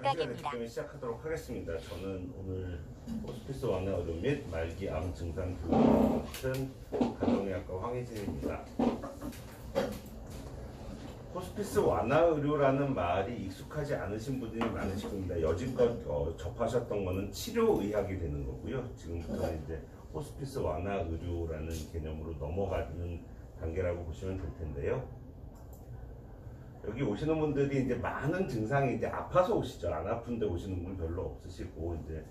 각입니다. 때문에 시작하도록 하겠습니다. 저는 오늘 호스피스 완화 의료 및 말기 암 증상 교육 같은 가정의학과 황희진입니다. 호스피스 완화 의료라는 말이 익숙하지 않으신 분들이 많으실 겁니다. 여지껏 접하셨던 거는 치료의학이 되는 거고요. 지금부터는 이제 호스피스 완화 의료라는 개념으로 넘어가는 단계라고 보시면 될 텐데요. 여기 오시는 분들이 이제 많은 증상이 이제 아파서 오시죠. 안 아픈데 오시는 분 별로 없으시고, 이제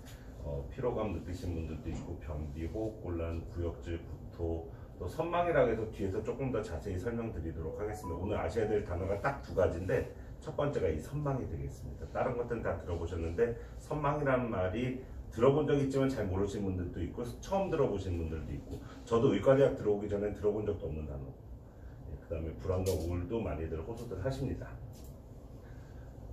피로감 느끼신 분들도 있고, 변비, 호흡곤란, 구역질, 구토, 또 선망이라고 해서 뒤에서 조금 더 자세히 설명드리도록 하겠습니다. 오늘 아셔야 될 단어가 딱 두 가지인데, 첫 번째가 이 선망이 되겠습니다. 다른 것들은 다 들어보셨는데 선망이라는 말이 들어본 적 있지만 잘 모르시는 분들도 있고, 처음 들어보시는 분들도 있고, 저도 의과대학 들어오기 전에 들어본 적도 없는 단어. 그 다음에 불안과 우울도 많이들 호소들 하십니다.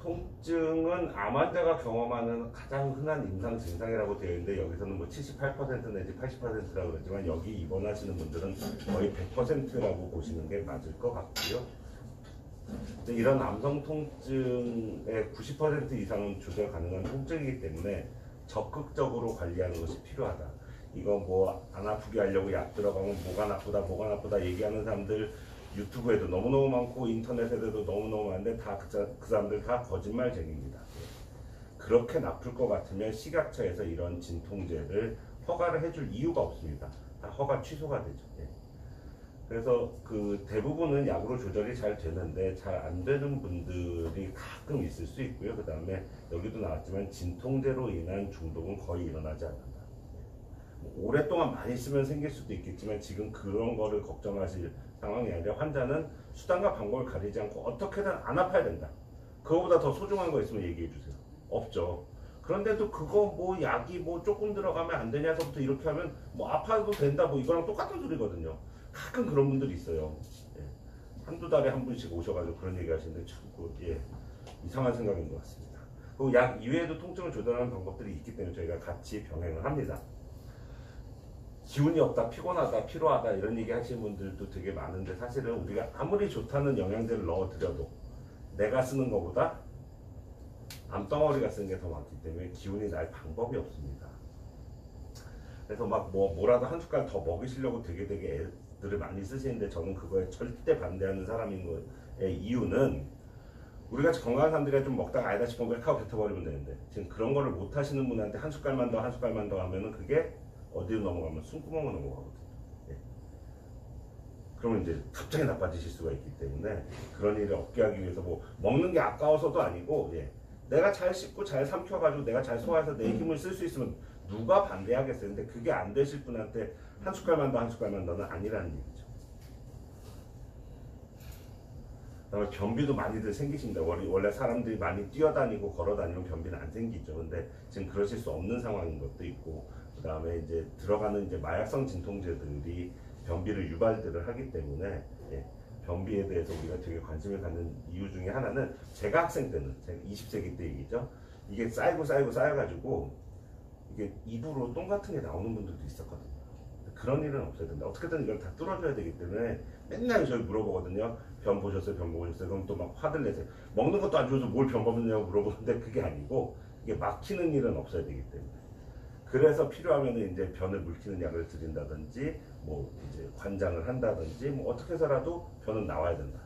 통증은 암 환자가 경험하는 가장 흔한 임상 증상이라고 되어 있는데, 여기서는 뭐 78% 내지 80%라고 그러지만 여기 입원하시는 분들은 거의 100%라고 보시는 게 맞을 것 같고요. 이런 암성 통증의 90% 이상은 조절 가능한 통증이기 때문에 적극적으로 관리하는 것이 필요하다. 이거 뭐 안 아프게 하려고 약 들어가면 뭐가 나쁘다 얘기하는 사람들 유튜브에도 너무너무 많고 인터넷에도 너무너무 많은데 다 그 사람들 다 거짓말쟁이입니다. 그렇게 나쁠 것 같으면 식약처에서 이런 진통제를 허가를 해줄 이유가 없습니다. 다 허가 취소가 되죠. 그래서 그 대부분은 약으로 조절이 잘 되는데 잘 안 되는 분들이 가끔 있을 수 있고요. 그 다음에 여기도 나왔지만 진통제로 인한 중독은 거의 일어나지 않는다. 오랫동안 많이 쓰면 생길 수도 있겠지만 지금 그런 거를 걱정하실 상황이 아니라, 환자는 수단과 방법을 가리지 않고 어떻게든 안 아파야 된다. 그거보다 더 소중한 거 있으면 얘기해 주세요. 없죠. 그런데도 그거 뭐 약이 뭐 조금 들어가면 안 되냐서부터 이렇게 하면 뭐 아파도 된다, 뭐 이거랑 똑같은 소리거든요. 가끔 그런 분들이 있어요. 한두 달에 한 분씩 오셔가지고 그런 얘기 하시는데 참 이상한 생각인 것 같습니다. 그리고 약 이외에도 통증을 조절하는 방법들이 있기 때문에 저희가 같이 병행을 합니다. 기운이 없다, 피곤하다, 피로하다 이런 얘기 하시는 분들도 되게 많은데, 사실은 우리가 아무리 좋다는 영양제를 넣어드려도 내가 쓰는 것보다 암덩어리가 쓰는 게 더 많기 때문에 기운이 날 방법이 없습니다. 그래서 막 뭐라도 한 숟갈 더 먹이시려고 되게 애들을 많이 쓰시는데, 저는 그거에 절대 반대하는 사람인 거의 이유는, 우리가 건강한 사람들이 좀 먹다가 아니다 싶으면 그냥 하고 뱉어버리면 되는데, 지금 그런 거를 못 하시는 분한테 한 숟갈만 더 하면은 그게 어디로 넘어가면 숨구멍으로 넘어가거든요. 그러면 이제 갑자기 나빠지실 수가 있기 때문에 그런 일을 없게 하기 위해서 뭐 먹는 게 아까워서도 아니고, 내가 잘 씹고 잘 삼켜가지고 내가 잘 소화해서 내 힘을 쓸 수 있으면 누가 반대하겠어요. 근데 그게 안 되실 분한테 한 숟갈만 더는 아니라는 얘기죠. 그다음에 변비도 많이들 생기십니다. 원래 사람들이 많이 뛰어다니고 걸어다니면 변비는 안 생기죠. 근데 지금 그러실 수 없는 상황인 것도 있고, 그 다음에 이제 들어가는 이제 마약성 진통제들이 변비를 유발들을 하기 때문에, 변비에 대해서 우리가 되게 관심을 갖는 이유 중에 하나는, 제가 학생 때는, 제가 20세기 때 얘기죠. 이게 쌓여가지고 이게 입으로 똥 같은 게 나오는 분들도 있었거든요. 그런 일은 없어야 된다. 어떻게든 이걸 다 뚫어줘야 되기 때문에 맨날 저희 물어보거든요. 변 보셨어요? 그럼 또 막 화들 내세요. 먹는 것도 안 좋아서 뭘 변 보느냐고 물어보는데, 그게 아니고 이게 막히는 일은 없어야 되기 때문에. 그래서 필요하면 이제 변을 물키는 약을 드린다든지, 뭐 이제 관장을 한다든지, 뭐 어떻게 해서라도 변은 나와야 된다.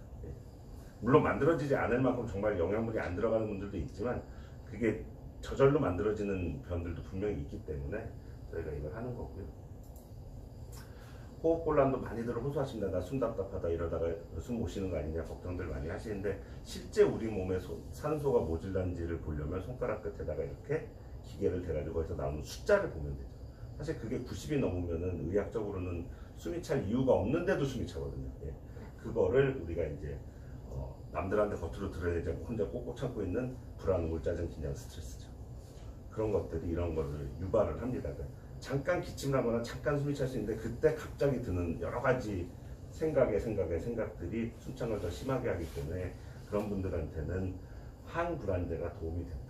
물론 만들어지지 않을 만큼 정말 영양분이 안 들어가는 분들도 있지만, 그게 저절로 만들어지는 변들도 분명히 있기 때문에 저희가 이걸 하는 거고요. 호흡곤란도 많이들 호소하십니다. 나 숨 답답하다, 이러다가 숨 못 쉬는 거 아니냐 걱정들 많이 하시는데, 실제 우리 몸에 산소가 모질란지를 보려면 손가락 끝에다가 이렇게 기계를 대가지고 거기서 나오는 숫자를 보면 되죠. 사실 그게 90이 넘으면은 의학적으로는 숨이 찰 이유가 없는데도 숨이 차거든요. 그거를 우리가 이제 남들한테 겉으로 드러내지 않고 혼자 꼭꼭 참고 있는 불안, 우울, 짜증, 긴장, 스트레스죠. 그런 것들이 이런 거를 유발을 합니다. 잠깐 기침을 하거나 잠깐 숨이 찰 수 있는데, 그때 갑자기 드는 여러 가지 생각들이 숨창을 더 심하게 하기 때문에, 그런 분들한테는 항불안제가 도움이 된다.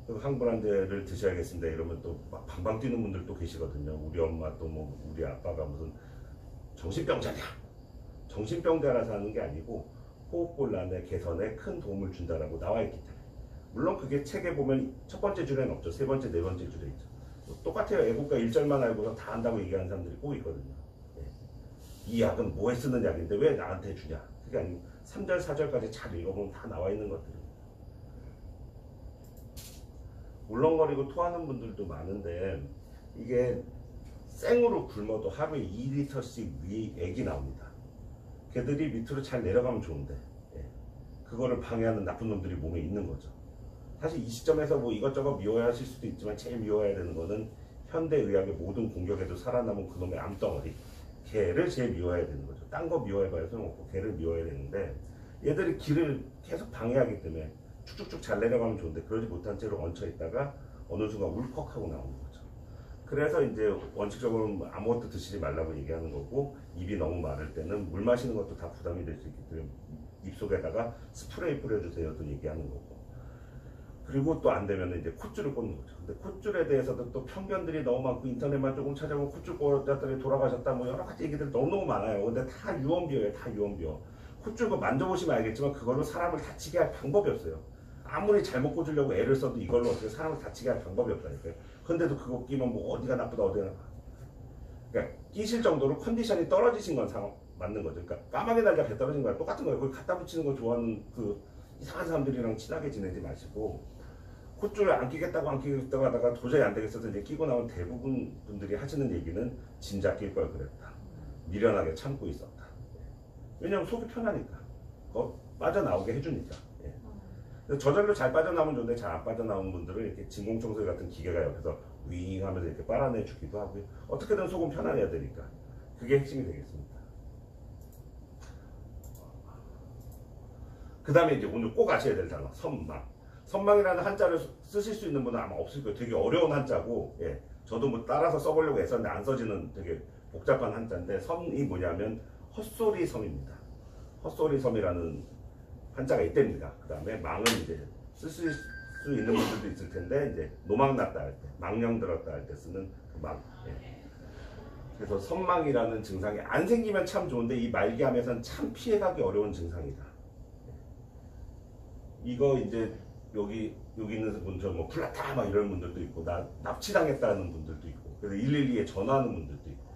항불안제를 드셔야겠습니다. 이러면 또 막 방방 뛰는 분들도 계시거든요. 우리 엄마 또 뭐 우리 아빠가 무슨 정신병자냐. 정신병자라서 하는 게 아니고 호흡곤란의 개선에 큰 도움을 준다라고 나와 있기 때문에. 물론 그게 책에 보면 첫 번째 줄에는 없죠. 세 번째, 네 번째 줄에 있죠. 똑같아요. 애국가 1절만 알고서 다 안다고 얘기하는 사람들이 꼭 있거든요. 예. 이 약은 뭐에 쓰는 약인데 왜 나한테 주냐. 그게 아니고 3절, 4절까지 잘 읽어보면 다 나와 있는 것들이에요. 울렁거리고 토하는 분들도 많은데 이게 생으로 굶어도 하루에 2리터씩 액이 나옵니다. 걔들이 밑으로 잘 내려가면 좋은데 예. 그거를 방해하는 나쁜 놈들이 몸에 있는 거죠. 사실 이 시점에서 뭐 이것저것 미워하실 수도 있지만 제일 미워해야 되는 거는 현대의학의 모든 공격에도 살아남은 그놈의 암덩어리, 걔를 제일 미워해야 되는 거죠. 딴 거 미워해봐야 소용없고 걔를 미워해야 되는데 얘들이 길을 계속 방해하기 때문에 쭉쭉쭉 잘 내려가면 좋은데 그러지 못한 채로 얹혀 있다가 어느 순간 울컥하고 나오는 거죠. 그래서 이제 원칙적으로 아무것도 드시지 말라고 얘기하는 거고, 입이 너무 마를 때는 물 마시는 것도 다 부담이 될 수 있기 때문에 입속에다가 스프레이 뿌려주세요도 얘기하는 거고, 그리고 또 안 되면 이제 콧줄을 꽂는 거죠. 근데 콧줄에 대해서도 또 편견들이 너무 많고 인터넷만 조금 찾아보면 콧줄 꽂았더니 돌아가셨다 뭐 여러 가지 얘기들 너무너무 많아요. 근데 다 유언비어예요. 다 유언비어. 콧줄 만져보시면 알겠지만 그걸로 사람을 다치게 할 방법이 없어요. 아무리 잘못 꽂으려고 애를 써도 이걸로 어떻게 사람을 다치게 할 방법이 없다니까요. 근데도 그거 끼면 뭐 어디가 나쁘다 어디가 나쁘다. 그러니까 끼실 정도로 컨디션이 떨어지신 건 상황 맞는 거죠. 그러니까 까마귀 날자 배 떨어진 거랑 똑같은 거예요. 그걸 갖다 붙이는 거 좋아하는 그 이상한 사람들이랑 친하게 지내지 마시고, 콧줄을 안 끼겠다고 하다가 도저히 안 되겠어서 이제 끼고 나온 대부분 분들이 하시는 얘기는 진작 낄 걸 그랬다. 미련하게 참고 있었다. 왜냐면 속이 편하니까. 빠져나오게 해주니까. 예. 저절로 잘 빠져나오면 좋은데 잘 안 빠져나오는 분들은 이렇게 진공청소기 같은 기계가 옆에서 윙 하면서 이렇게 빨아내 주기도 하고요. 어떻게든 속은 편안해야 되니까. 그게 핵심이 되겠습니다. 그 다음에 이제 오늘 꼭 아셔야 될 단어, 선망. 선망이라는 한자를 쓰실 수 있는 분은 아마 없을 거예요. 되게 어려운 한자고, 예. 저도 뭐 따라서 써보려고 했었는데 안 써지는 되게 복잡한 한자인데, 섬이 뭐냐면 헛소리 섬입니다. 헛소리 섬이라는 한자가 있답니다. 그 다음에 망은 이제 쓰실 수 있는 분들도 있을 텐데, 이제 노망 났다 할 때, 망령 들었다 할 때 쓰는 그 망. 예. 그래서 선망이라는 증상이 안 생기면 참 좋은데 이 말기암에서는 참 피해가기 어려운 증상이다. 이거 이제 여기 있는 분들 뭐 플라타 막 이런 분들도 있고, 납치당했다는 분들도 있고, 그래서 112에 전화하는 분들도 있고,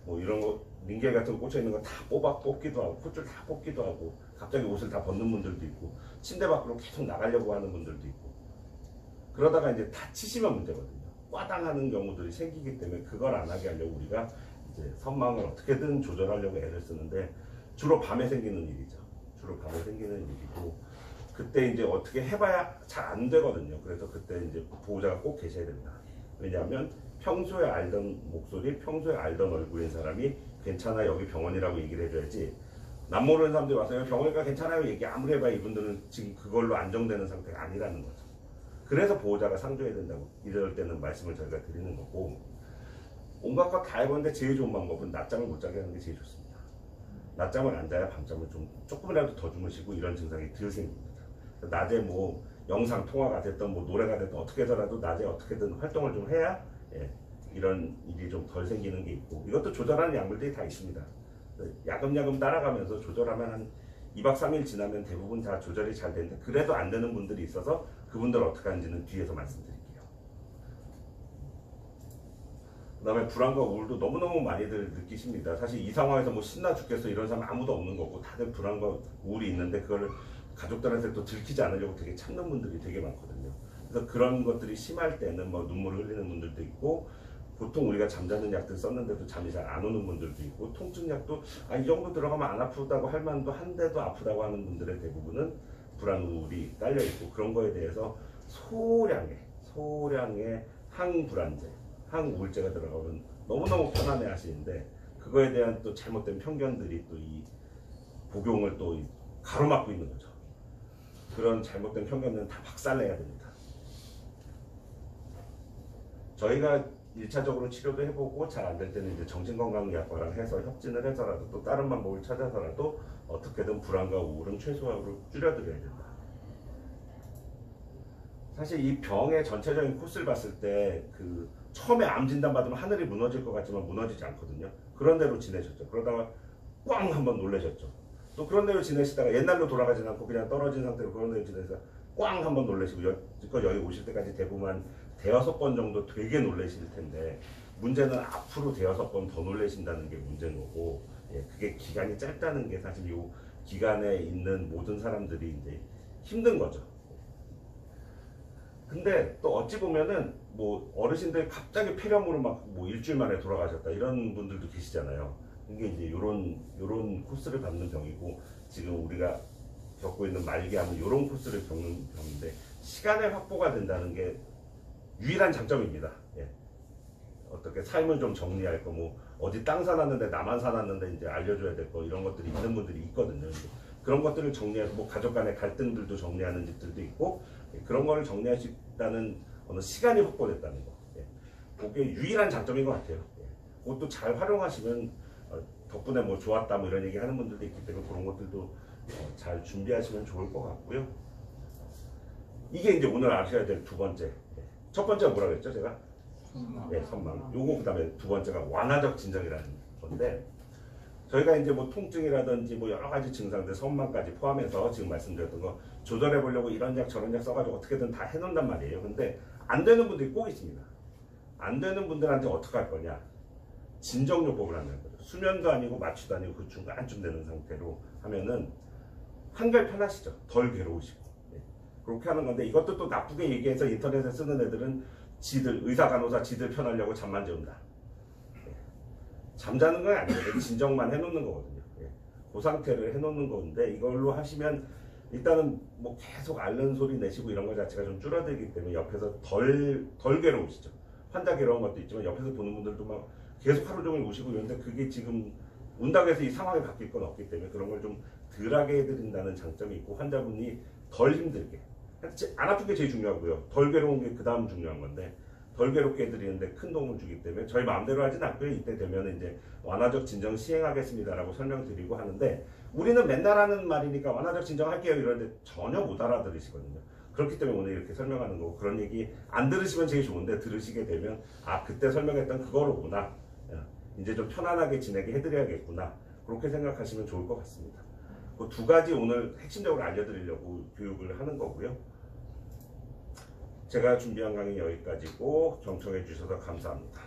뭐 이런 거 링겔 같은 거 꽂혀 있는 거 다 뽑기도 하고, 콧줄 다 뽑기도 하고, 갑자기 옷을 다 벗는 분들도 있고, 침대 밖으로 계속 나가려고 하는 분들도 있고, 그러다가 이제 다치시면 문제거든요. 꽈당하는 경우들이 생기기 때문에 그걸 안 하게 하려고 우리가 이제 선망을 어떻게든 조절하려고 애를 쓰는데, 주로 밤에 생기는 일이죠. 주로 밤에 생기는 일이고, 그때 이제 어떻게 해봐야 잘 안 되거든요. 그래서 그때 이제 보호자가 꼭 계셔야 됩니다. 왜냐하면 평소에 알던 목소리, 평소에 알던 얼굴인 사람이 괜찮아 여기 병원이라고 얘기를 해줘야지, 남 모르는 사람들이 와서 병원이니까 괜찮아요 얘기 아무리 해봐야 이분들은 지금 그걸로 안정되는 상태가 아니라는 거죠. 그래서 보호자가 상조해야 된다고 이럴 때는 말씀을 저희가 드리는 거고, 온갖 것 다 해보는데 제일 좋은 방법은 낮잠을 못 자게 하는 게 제일 좋습니다. 낮잠을 안 자야 밤잠을 조금이라도 더 주무시고 이런 증상이 덜 생깁니다. 낮에 뭐 영상 통화가 됐던 뭐 노래가 됐던 어떻게 해서라도 낮에 어떻게든 활동을 좀 해야 이런 일이 좀 덜 생기는 게 있고, 이것도 조절하는 약물들이 다 있습니다. 야금야금 따라가면서 조절하면 한 2박 3일 지나면 대부분 다 조절이 잘 되는데, 그래도 안 되는 분들이 있어서 그분들 어떻게 하는지는 뒤에서 말씀드릴게요. 그 다음에 불안과 우울도 너무너무 많이들 느끼십니다. 사실 이 상황에서 뭐 신나 죽겠어 이런 사람 아무도 없는 거고, 다들 불안과 우울이 있는데 그걸 가족들한테 또 들키지 않으려고 되게 참는 분들이 되게 많거든요. 그래서 그런 것들이 심할 때는 뭐 눈물을 흘리는 분들도 있고, 보통 우리가 잠자는 약들 썼는데도 잠이 잘 안 오는 분들도 있고, 통증약도 이 정도 들어가면 안 아프다고 할 만도 한데도 아프다고 하는 분들의 대부분은 불안, 우울이 깔려 있고, 그런 거에 대해서 소량의 항불안제, 항우울제가 들어가면 너무너무 편안해 하시는데, 그거에 대한 또 잘못된 편견들이 또 이 복용을 또 가로막고 있는 거죠. 그런 잘못된 편견은 다 박살내야 됩니다. 저희가 1차적으로 치료도 해보고 잘 안 될 때는 이제 정신건강의학과랑 해서 협진을 해서라도 또 다른 방법을 찾아서라도 어떻게든 불안과 우울은 최소화로 줄여드려야 된다. 사실 이 병의 전체적인 코스를 봤을 때 그 처음에 암 진단 받으면 하늘이 무너질 것 같지만 무너지지 않거든요. 그런 대로 지내셨죠. 그러다가 꽝 한번 놀라셨죠. 또 그런 대로 지내시다가 옛날로 돌아가지 않고 그냥 떨어진 상태로 그런 대로 지내서 꽝 한번 놀라시고 여기 오실 때까지 대부분 대여섯 번 정도 되게 놀라실 텐데 문제는 앞으로 대여섯 번 더 놀라신다는 게 문제인 거고 예, 그게 기간이 짧다는 게 사실 이 기간에 있는 모든 사람들이 이제 힘든 거죠. 근데 또 어찌 보면은 뭐 어르신들 갑자기 폐렴으로 막 뭐 일주일 만에 돌아가셨다 이런 분들도 계시잖아요. 이게 이제 요런 코스를 받는 병이고 지금 우리가 겪고 있는 말기암은 요런 코스를 겪는 병인데 시간의 확보가 된다는 게 유일한 장점입니다. 예. 어떻게 삶을 좀 정리할 거, 뭐 어디 땅 사놨는데 나만 사놨는데 이제 알려줘야 될 거 이런 것들이 있는 분들이 있거든요. 그런 것들을 정리하고 뭐 가족 간의 갈등들도 정리하는 집들도 있고 예, 그런 거를 정리할 수 있다는 어느 시간이 확보됐다는 거. 예. 그게 유일한 장점인 것 같아요. 예. 그것도 잘 활용하시면 덕분에 뭐 좋았다 뭐 이런 얘기 하는 분들도 있기 때문에 그런 것들도 잘 준비하시면 좋을 것 같고요. 이게 이제 오늘 아셔야 될 두 번째. 예. 첫 번째가 뭐라 그랬죠 제가? 네, 선망. 요거 그 다음에 두 번째가 완화적 진정이라는 건데 저희가 이제 뭐 통증이라든지 뭐 여러 가지 증상들 선망까지 포함해서 지금 말씀드렸던 거 조절해 보려고 이런 약 저런 약 써가지고 어떻게든 다 해놓는단 말이에요. 근데 안 되는 분들이 꼭 있습니다. 안 되는 분들한테 어떻게 할 거냐? 진정요법을 하는 거죠. 수면도 아니고 마취도 아니고 그 중간쯤 되는 상태로 하면은 한결 편하시죠. 덜 괴로우시고. 네. 그렇게 하는 건데 이것도 또 나쁘게 얘기해서 인터넷에 쓰는 애들은 지들 의사 간호사 지들 편하려고 잠만 재운다. 예. 잠자는 건 아니거든요. 진정만 해놓는 거거든요. 예. 그 상태를 해놓는 건데 이걸로 하시면 일단은 뭐 계속 앓는 소리 내시고 이런 거 자체가 좀 줄어들기 때문에 옆에서 덜 괴로우시죠. 환자 괴로운 것도 있지만 옆에서 보는 분들도 막 계속 하루 종일 우시고 이런데 그게 지금 운다고 해서 이 상황이 바뀔 건 없기 때문에 그런 걸 좀 덜하게 해드린다는 장점이 있고 환자분이 덜 힘들게 안 아픈 게 제일 중요하고요. 덜 괴로운 게 그 다음 중요한 건데 덜 괴롭게 해드리는데 큰 도움을 주기 때문에 저희 마음대로 하진 않고요. 이때 되면 이제 완화적 진정 시행하겠습니다라고 설명드리고 하는데 우리는 맨날 하는 말이니까 완화적 진정 할게요 이러는데 전혀 못 알아들으시거든요. 그렇기 때문에 오늘 이렇게 설명하는 거고 그런 얘기 안 들으시면 제일 좋은데 들으시게 되면 아 그때 설명했던 그거로구나. 이제 좀 편안하게 지내게 해드려야겠구나. 그렇게 생각하시면 좋을 것 같습니다. 그 두 가지 오늘 핵심적으로 알려드리려고 교육을 하는 거고요. 제가 준비한 강의 여기까지고 경청해 주셔서 감사합니다.